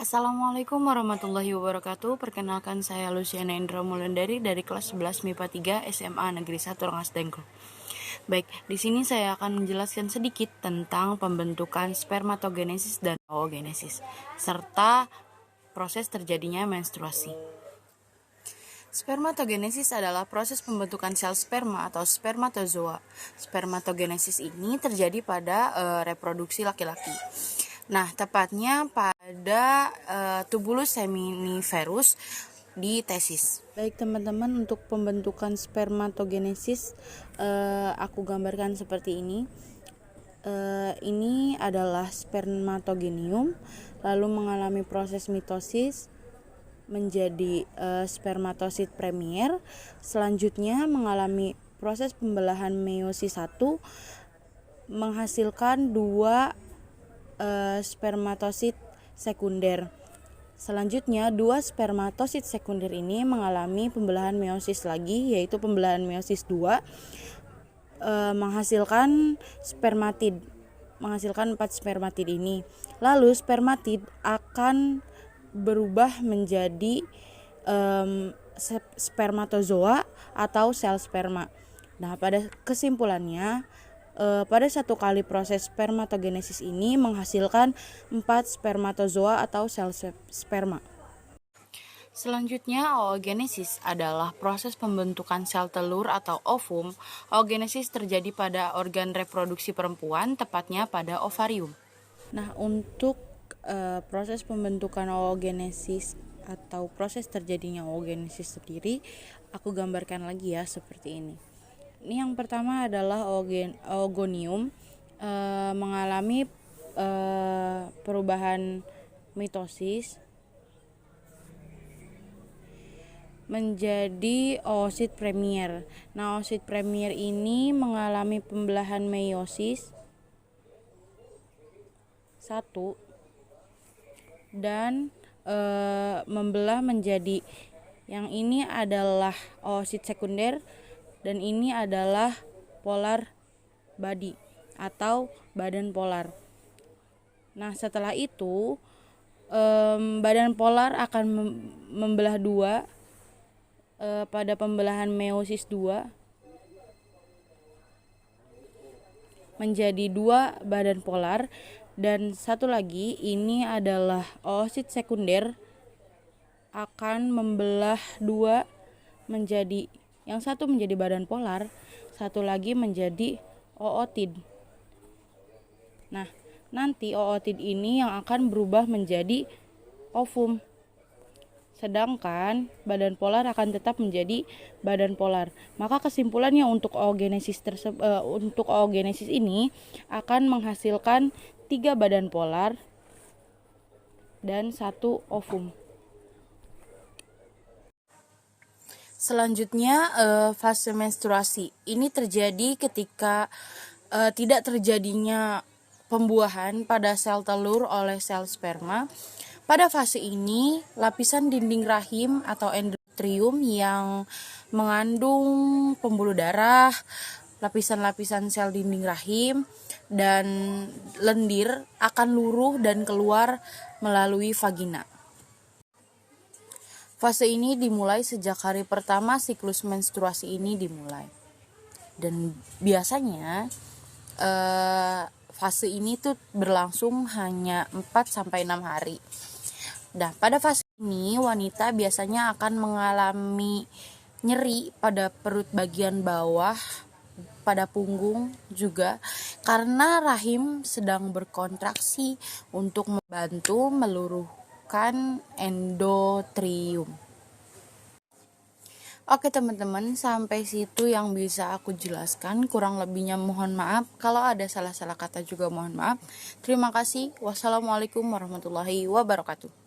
Assalamualaikum warahmatullahi wabarakatuh. Perkenalkan, saya Luciana Indra Mulandari dari kelas 11 MIPA 3 SMA Negeri 1 Rengas Dengklok. Baik, di sini saya akan menjelaskan sedikit tentang pembentukan spermatogenesis dan oogenesis serta proses terjadinya menstruasi. Spermatogenesis adalah proses pembentukan sel sperma atau spermatozoa. Spermatogenesis ini terjadi pada reproduksi laki-laki. Nah, tepatnya pada tubulus seminiferus di tesis. Baik teman-teman, untuk pembentukan spermatogenesis aku gambarkan seperti ini. Ini adalah spermatogenium, lalu mengalami proses mitosis menjadi spermatosit premier. Selanjutnya mengalami proses pembelahan meiosis 1 menghasilkan 2 spermatosit sekunder. Selanjutnya 2 spermatosit sekunder ini mengalami pembelahan meiosis lagi, yaitu pembelahan meiosis 2 menghasilkan spermatid, menghasilkan 4 spermatid ini. Lalu spermatid akan berubah menjadi spermatozoa atau sel sperma. Nah, pada kesimpulannya, pada satu kali proses spermatogenesis ini menghasilkan 4 spermatozoa atau sel sperma. Selanjutnya, oogenesis adalah proses pembentukan sel telur atau ovum. Oogenesis terjadi pada organ reproduksi perempuan, tepatnya pada ovarium. Nah, untuk proses pembentukan oogenesis atau proses terjadinya oogenesis sendiri, aku gambarkan lagi ya seperti ini. Ini yang pertama adalah oogonium, mengalami perubahan mitosis menjadi oosit premier. Nah, oosit premier ini mengalami pembelahan meiosis 1 dan membelah menjadi, yang ini adalah oosit sekunder dan ini adalah polar body atau badan polar. Nah, setelah itu badan polar akan membelah 2 pada pembelahan meiosis 2 menjadi 2 badan polar, dan satu lagi ini adalah oosit sekunder akan membelah 2 menjadi, yang satu menjadi badan polar, satu lagi menjadi ootid. Nah, nanti ootid ini yang akan berubah menjadi ovum, sedangkan badan polar akan tetap menjadi badan polar. Maka kesimpulannya untuk oogenesis ini akan menghasilkan 3 badan polar dan 1 ovum. Selanjutnya, fase menstruasi. Ini terjadi ketika tidak terjadinya pembuahan pada sel telur oleh sel sperma. Pada fase ini, lapisan dinding rahim atau endometrium yang mengandung pembuluh darah, lapisan-lapisan sel dinding rahim, dan lendir akan luruh dan keluar melalui vagina. Fase ini dimulai sejak hari pertama siklus menstruasi ini dimulai. Dan biasanya fase ini tuh berlangsung hanya 4-6 hari. Nah, pada fase ini wanita biasanya akan mengalami nyeri pada perut bagian bawah, pada punggung juga, karena rahim sedang berkontraksi untuk membantu meluruhkan endometrium. Oke teman-teman, sampai situ yang bisa aku jelaskan. Kurang lebihnya mohon maaf. Kalau ada salah-salah kata juga mohon maaf. Terima kasih. Wassalamualaikum warahmatullahi wabarakatuh.